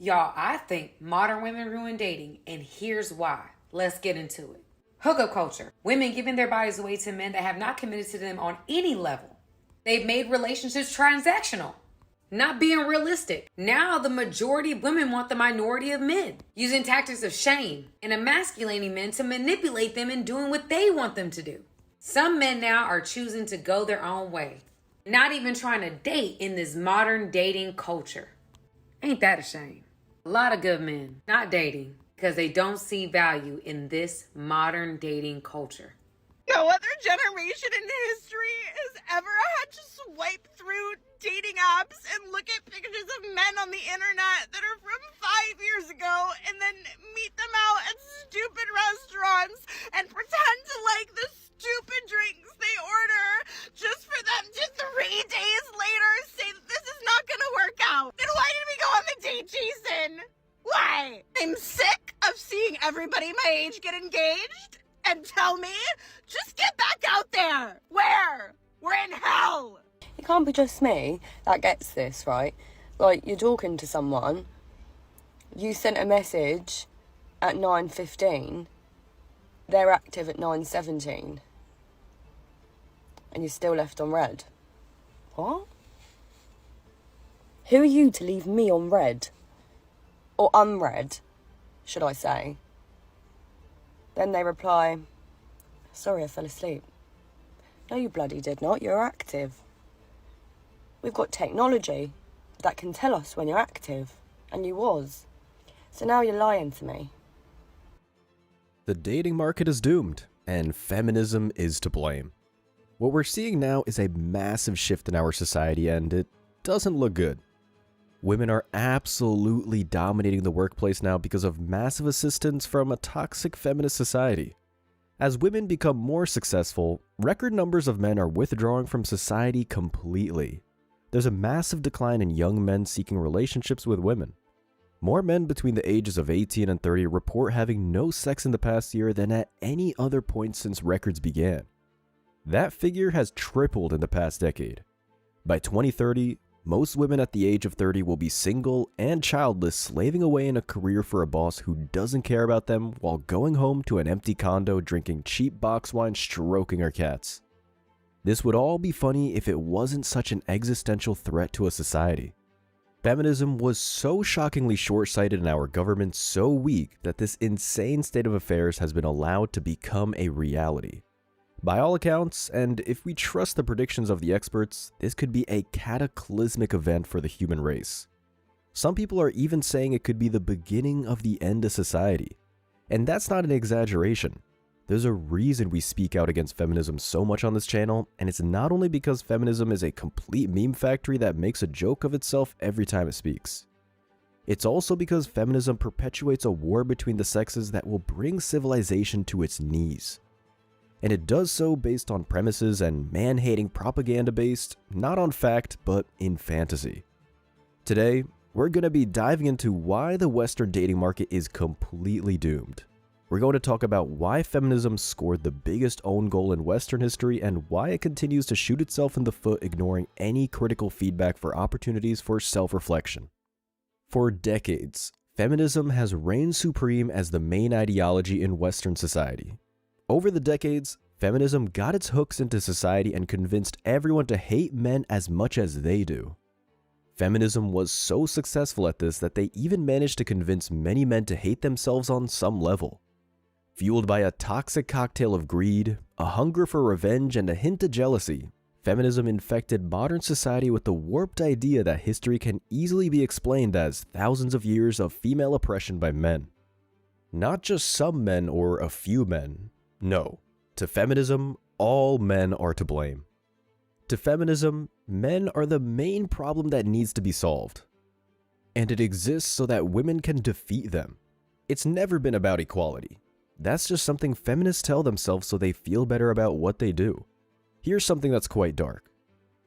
Y'all, I think modern women ruin dating, and here's why. Let's get into it. Hookup culture. Women giving their bodies away to men that have not committed to them on any level. They've made relationships transactional, not being realistic. Now the majority of women want the minority of men, using tactics of shame and emasculating men to manipulate them in doing what they want them to do. Some men now are choosing to go their own way, not even trying to date in this modern dating culture. Ain't that a shame? A lot of good men not dating because they don't see value in this modern dating culture. No other generation in history has ever had to swipe through dating apps and look at pictures of men on the internet that are from 5 years ago and then meet them out at stupid restaurants and pretend to like the stupid drinks they order just for them to 3 days later say that this is not gonna work out. Then why did we go on the date, Jason? Why? I'm sick of seeing everybody my age get engaged and tell me, just get back out there. Where? We're in hell. It can't be just me that gets this, right? Like, you're talking to someone, you sent a message at 9:15, they're active at 9:17, and you're still left on red. What? Who are you to leave me on red? Or unread, should I say? Then they reply, sorry, I fell asleep. No, you bloody did not. You're active. We've got technology that can tell us when you're active, and you was. So now you're lying to me. The dating market is doomed, and feminism is to blame. What we're seeing now is a massive shift in our society, and it doesn't look good. Women are absolutely dominating the workplace now because of massive assistance from a toxic feminist society. As women become more successful, record numbers of men are withdrawing from society completely. There's a massive decline in young men seeking relationships with women. More men between the ages of 18 and 30 report having no sex in the past year than at any other point since records began. That figure has tripled in the past decade. By 2030, most women at the age of 30 will be single and childless, slaving away in a career for a boss who doesn't care about them while going home to an empty condo drinking cheap box wine, stroking her cats. This would all be funny if it wasn't such an existential threat to a society. Feminism was so shockingly short-sighted and our government so weak that this insane state of affairs has been allowed to become a reality. By all accounts, and if we trust the predictions of the experts, this could be a cataclysmic event for the human race. Some people are even saying it could be the beginning of the end of society. And that's not an exaggeration. There's a reason we speak out against feminism so much on this channel, and it's not only because feminism is a complete meme factory that makes a joke of itself every time it speaks. It's also because feminism perpetuates a war between the sexes that will bring civilization to its knees. And it does so based on premises and man-hating propaganda based, not on fact, but in fantasy. Today, we're going to be diving into why the Western dating market is completely doomed. We're going to talk about why feminism scored the biggest own goal in Western history and why it continues to shoot itself in the foot, ignoring any critical feedback for opportunities for self-reflection. For decades, feminism has reigned supreme as the main ideology in Western society. Over the decades, feminism got its hooks into society and convinced everyone to hate men as much as they do. Feminism was so successful at this that they even managed to convince many men to hate themselves on some level. Fueled by a toxic cocktail of greed, a hunger for revenge, and a hint of jealousy, feminism infected modern society with the warped idea that history can easily be explained as thousands of years of female oppression by men. Not just some men or a few men. No, to feminism, all men are to blame. To feminism, men are the main problem that needs to be solved. And it exists so that women can defeat them. It's never been about equality. That's just something feminists tell themselves so they feel better about what they do. Here's something that's quite dark.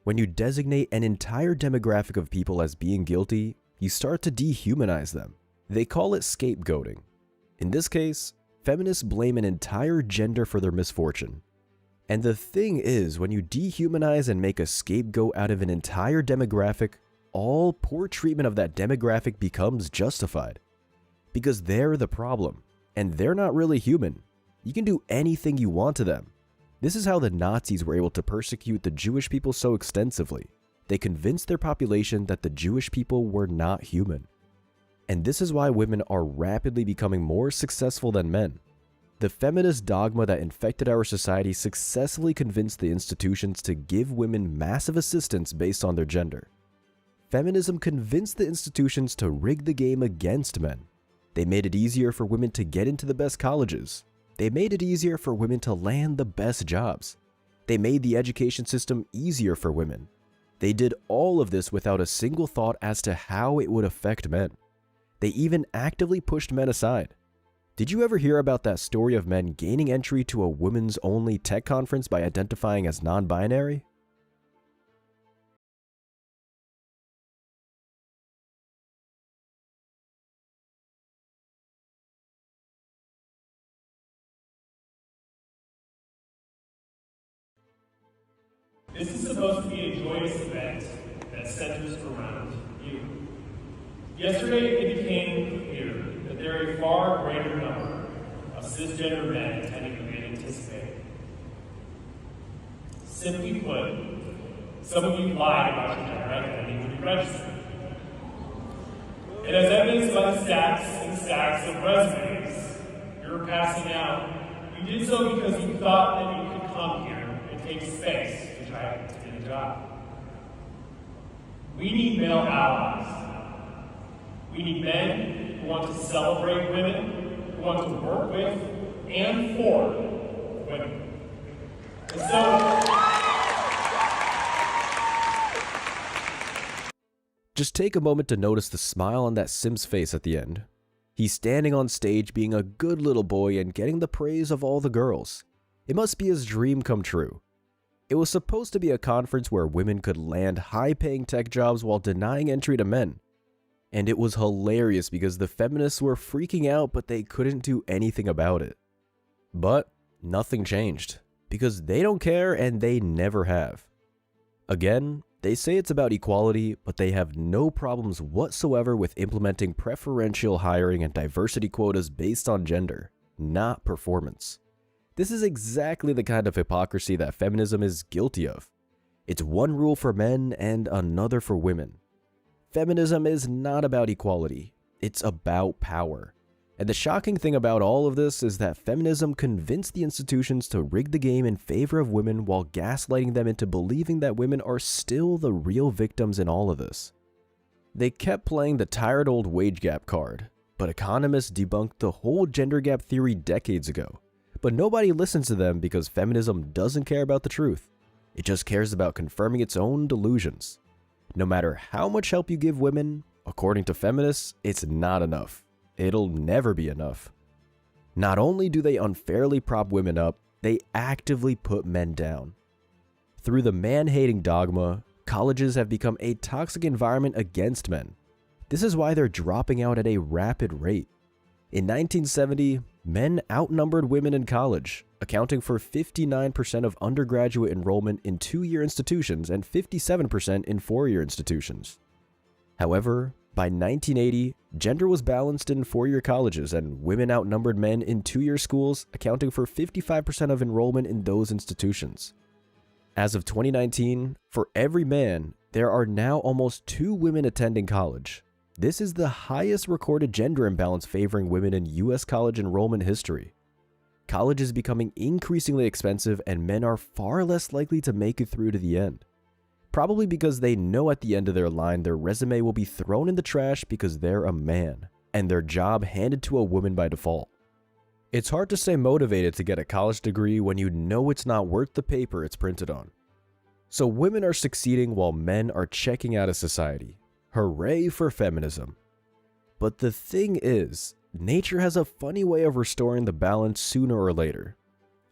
When you designate an entire demographic of people as being guilty, you start to dehumanize them. They call it scapegoating. In this case, feminists blame an entire gender for their misfortune. And the thing is, when you dehumanize and make a scapegoat out of an entire demographic, all poor treatment of that demographic becomes justified. Because they're the problem, and they're not really human. You can do anything you want to them. This is how the Nazis were able to persecute the Jewish people so extensively. They convinced their population that the Jewish people were not human. And this is why women are rapidly becoming more successful than men. The feminist dogma that infected our society successfully convinced the institutions to give women massive assistance based on their gender. Feminism convinced the institutions to rig the game against men. They made it easier for women to get into the best colleges. They made it easier for women to land the best jobs. They made the education system easier for women. They did all of this without a single thought as to how it would affect men. They even actively pushed men aside. Did you ever hear about that story of men gaining entry to a women's only tech conference by identifying as non-binary? This is supposed to be a joyous event that centers around you. Yesterday, it became clear that there are a far greater number of cisgender men attending than we had anticipated. Simply put, some of you lied about your gender identity when you registered. And as evidenced by the stacks and stacks of resumes you were passing out, you did so because you thought that you could come here and take space to try to get a job. We need male allies. We need men who want to celebrate women, who want to work with and for women. And so, just take a moment to notice the smile on that Sim's face at the end. He's standing on stage being a good little boy and getting the praise of all the girls. It must be his dream come true. It was supposed to be a conference where women could land high-paying tech jobs while denying entry to men. And it was hilarious because the feminists were freaking out, but they couldn't do anything about it. But nothing changed, because they don't care and they never have. Again, they say it's about equality, but they have no problems whatsoever with implementing preferential hiring and diversity quotas based on gender, not performance. This is exactly the kind of hypocrisy that feminism is guilty of. It's one rule for men and another for women. Feminism is not about equality, it's about power. And the shocking thing about all of this is that feminism convinced the institutions to rig the game in favor of women while gaslighting them into believing that women are still the real victims in all of this. They kept playing the tired old wage gap card, but economists debunked the whole gender gap theory decades ago. But nobody listens to them because feminism doesn't care about the truth. It just cares about confirming its own delusions. No matter how much help you give women, according to feminists, it's not enough. It'll never be enough. Not only do they unfairly prop women up, they actively put men down. Through the man-hating dogma, colleges have become a toxic environment against men. This is why they're dropping out at a rapid rate. In 1970, men outnumbered women in college, accounting for 59% of undergraduate enrollment in 2-year institutions and 57% in 4-year institutions. However, by 1980, gender was balanced in 4-year colleges and women outnumbered men in 2-year schools, accounting for 55% of enrollment in those institutions. As of 2019, for every man, there are now almost 2 women attending college. This is the highest recorded gender imbalance favoring women in US college enrollment history. College is becoming increasingly expensive and men are far less likely to make it through to the end. Probably because they know at the end of their line their resume will be thrown in the trash because they're a man, and their job handed to a woman by default. It's hard to stay motivated to get a college degree when you know it's not worth the paper it's printed on. So women are succeeding while men are checking out of society. Hooray for feminism. But the thing is, nature has a funny way of restoring the balance sooner or later.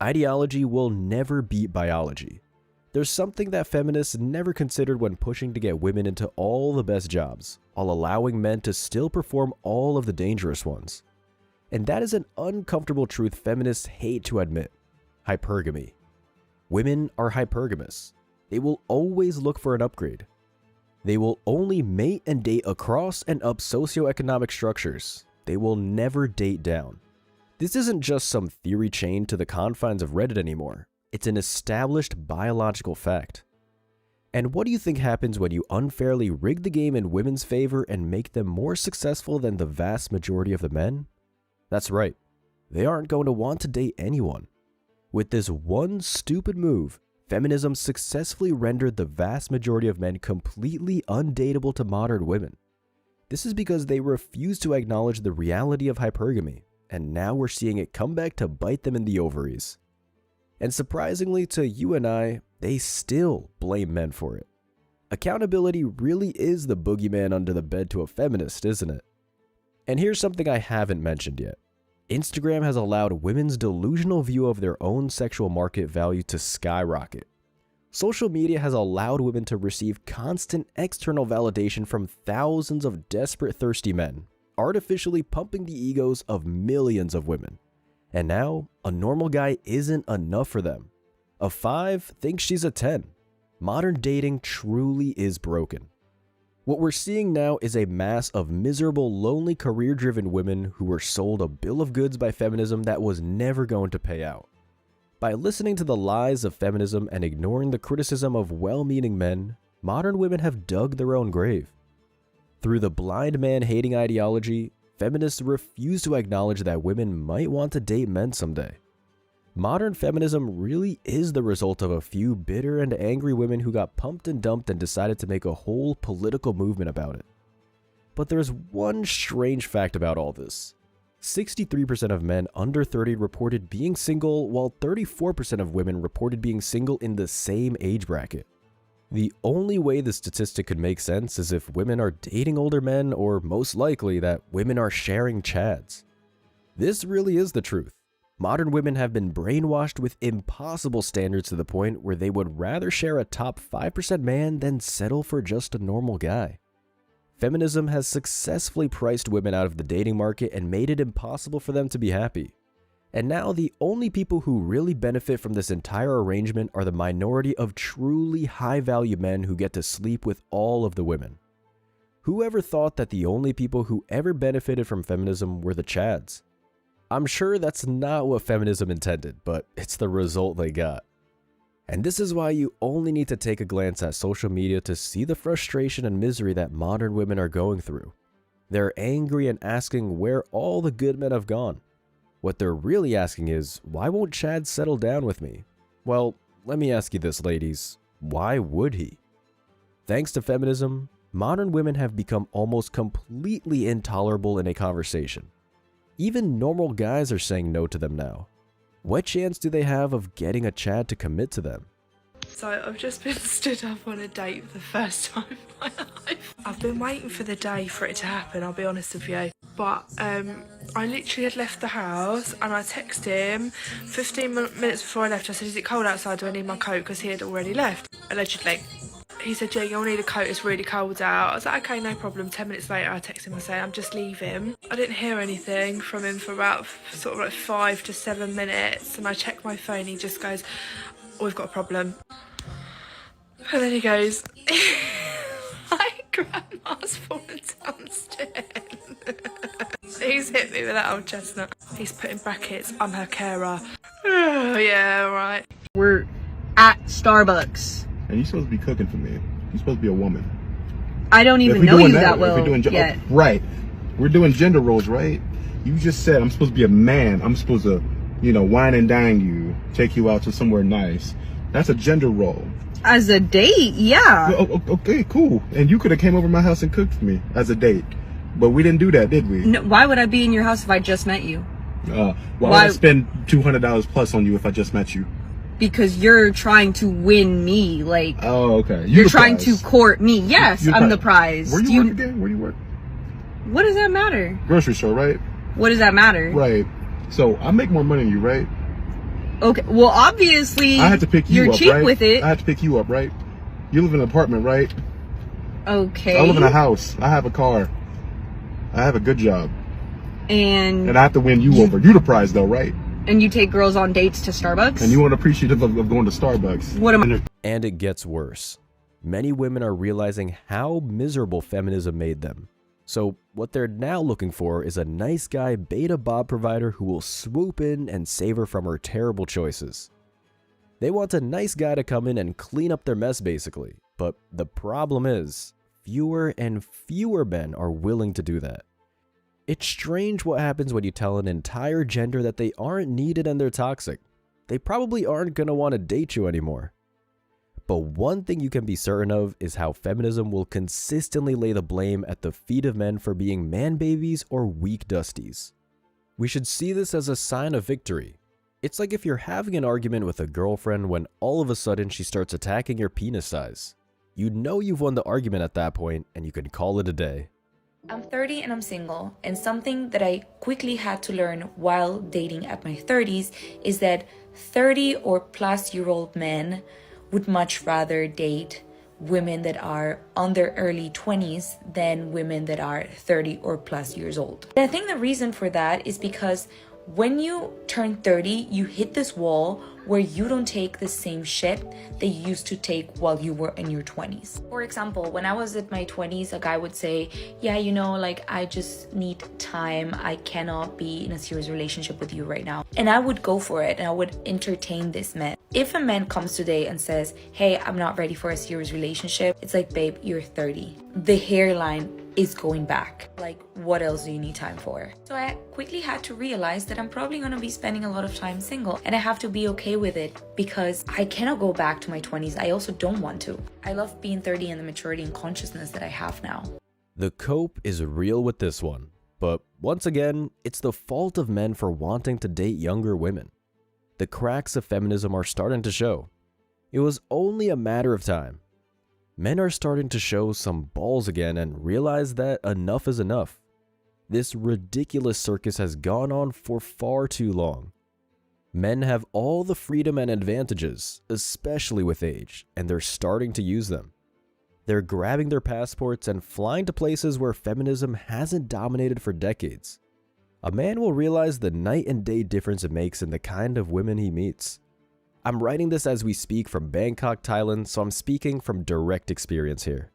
Ideology will never beat biology. There's something that feminists never considered when pushing to get women into all the best jobs, while allowing men to still perform all of the dangerous ones. And that is an uncomfortable truth feminists hate to admit: hypergamy. Women are hypergamous. They will always look for an upgrade. They will only mate and date across and up socioeconomic structures. They will never date down. This isn't just some theory chained to the confines of Reddit anymore. It's an established biological fact. And what do you think happens when you unfairly rig the game in women's favor and make them more successful than the vast majority of the men? That's right. They aren't going to want to date anyone. With this one stupid move, feminism successfully rendered the vast majority of men completely undateable to modern women. This is because they refuse to acknowledge the reality of hypergamy, and now we're seeing it come back to bite them in the ovaries. And surprisingly to you and I, they still blame men for it. Accountability really is the boogeyman under the bed to a feminist, isn't it? And here's something I haven't mentioned yet. Instagram has allowed women's delusional view of their own sexual market value to skyrocket. Social media has allowed women to receive constant external validation from thousands of desperate, thirsty men, artificially pumping the egos of millions of women. And now, a normal guy isn't enough for them. A 5 thinks she's a 10. Modern dating truly is broken. What we're seeing now is a mass of miserable, lonely, career-driven women who were sold a bill of goods by feminism that was never going to pay out. By listening to the lies of feminism and ignoring the criticism of well-meaning men, modern women have dug their own grave. Through the blind man-hating ideology, feminists refuse to acknowledge that women might want to date men someday. Modern feminism really is the result of a few bitter and angry women who got pumped and dumped and decided to make a whole political movement about it. But there's one strange fact about all this. 63% of men under 30 reported being single, while 34% of women reported being single in the same age bracket. The only way the statistic could make sense is if women are dating older men, or most likely that women are sharing chads. This really is the truth. Modern women have been brainwashed with impossible standards to the point where they would rather share a top 5% man than settle for just a normal guy. Feminism has successfully priced women out of the dating market and made it impossible for them to be happy. And now the only people who really benefit from this entire arrangement are the minority of truly high-value men who get to sleep with all of the women. Whoever thought that the only people who ever benefited from feminism were the chads? I'm sure that's not what feminism intended, but it's the result they got. And this is why you only need to take a glance at social media to see the frustration and misery that modern women are going through. They're angry and asking where all the good men have gone. What they're really asking is, why won't Chad settle down with me? Well, let me ask you this, ladies. Why would he? Thanks to feminism, modern women have become almost completely intolerable in a conversation. Even normal guys are saying no to them now. What chance do they have of getting a Chad to commit to them? So I've just been stood up on a date for the first time in my life. I've been waiting for the day for it to happen, I'll be honest with you. But I literally had left the house and I texted him 15 minutes before I left. I said, is it cold outside? Do I need my coat? Because he had already left, allegedly. He said, yeah, you'll need a coat, it's really cold out. I was like, okay, no problem. 10 minutes later, I text him, I say, I'm just leaving. I didn't hear anything from him for about sort of like 5 to 7 minutes. And I check my phone, he just goes, oh, we've got a problem. And then he goes, my grandma's fallen downstairs. He's hit me with that old chestnut. He's put in brackets, I'm her carer. Oh, yeah, right. We're at Starbucks. And you're supposed to be cooking for me. You're supposed to be a woman. I don't even know you that well yet. Right. We're doing gender roles, right? You just said I'm supposed to be a man. I'm supposed to, wine and dine you, take you out to somewhere nice. That's a gender role. As a date, yeah. Okay, cool. And you could have came over to my house and cooked for me as a date. But we didn't do that, did we? No, why would I be in your house if I just met you? Why would I spend $200 plus on you if I just met you? Because you're trying to win me, like. Oh, okay. You're trying to court me. Yes, I'm the prize. Where do you work again? Where do you work? What does that matter? Grocery store, right? What does that matter? Right. So I make more money than you, right? Okay. Well, obviously, I had to pick you you're up, cheap right? with it. I had to pick you up, right? You live in an apartment, right? Okay. I live in a house. I have a car. I have a good job. And I have to win you over. You the prize, though, right? And you take girls on dates to Starbucks? And you weren't appreciative of going to Starbucks. What am I? And it gets worse. many women are realizing how miserable feminism made them. So what they're now looking for is a nice guy beta bob provider who will swoop in and save her from her terrible choices. They want a nice guy to come in and clean up their mess basically, but the problem is, fewer and fewer men are willing to do that. It's strange what happens when you tell an entire gender that they aren't needed and they're toxic. They probably aren't going to want to date you anymore. But one thing you can be certain of is how feminism will consistently lay the blame at the feet of men for being man babies or weak dusties. We should see this as a sign of victory. It's like if you're having an argument with a girlfriend when all of a sudden she starts attacking your penis size. You know you've won the argument at that point and you can call it a day. I'm 30 and I'm single, and something that I quickly had to learn while dating at my 30s is that 30 or plus year old men would much rather date women that are on their early 20s than women that are 30 or plus years old. And I think the reason for that is because when you turn 30, you hit this wall where you don't take the same shit that you used to take while you were in your 20s. For example, when I was at my 20s, a guy would say, yeah, you know, like, I just need time. I cannot be in a serious relationship with you right now. And I would go for it and I would entertain this man. If a man comes today and says, hey, I'm not ready for a serious relationship, it's like, babe, you're 30. The hairline is going back. Like, what else do you need time for? So I quickly had to realize that I'm probably gonna be spending a lot of time single, and I have to be okay with it because I cannot go back to my 20s. I also don't want to. I love being 30 and the maturity and consciousness that I have now. The cope is real with this one, but once again, it's the fault of men for wanting to date younger women. The cracks of feminism are starting to show. It was only a matter of time. Men are starting to show some balls again and realize that enough is enough. This ridiculous circus has gone on for far too long. Men have all the freedom and advantages, especially with age, and they're starting to use them. They're grabbing their passports and flying to places where feminism hasn't dominated for decades. A man will realize the night and day difference it makes in the kind of women he meets. I'm writing this as we speak from Bangkok, Thailand, so I'm speaking from direct experience here.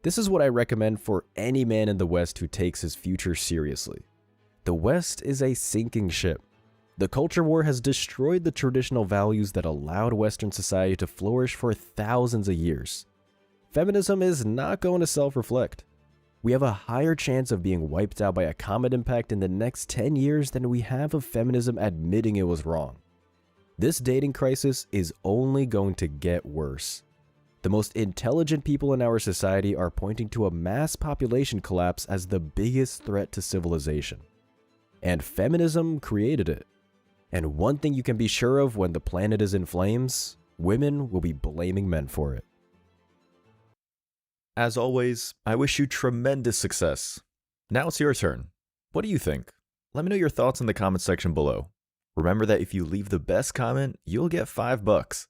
This is what I recommend for any man in the West who takes his future seriously. The West is a sinking ship. The culture war has destroyed the traditional values that allowed Western society to flourish for thousands of years. Feminism is not going to self-reflect. We have a higher chance of being wiped out by a comet impact in the next 10 years than we have of feminism admitting it was wrong. This dating crisis is only going to get worse. The most intelligent people in our society are pointing to a mass population collapse as the biggest threat to civilization. And feminism created it. And one thing you can be sure of when the planet is in flames, women will be blaming men for it. As always, I wish you tremendous success. Now it's your turn. What do you think? Let me know your thoughts in the comment section below. Remember that if you leave the best comment, you'll get $5.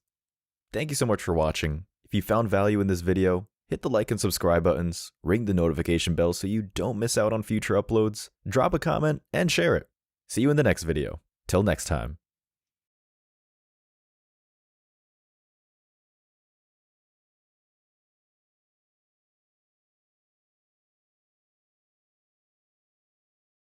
Thank you so much for watching. If you found value in this video, hit the like and subscribe buttons, ring the notification bell so you don't miss out on future uploads, drop a comment, and share it. See you in the next video. Till next time.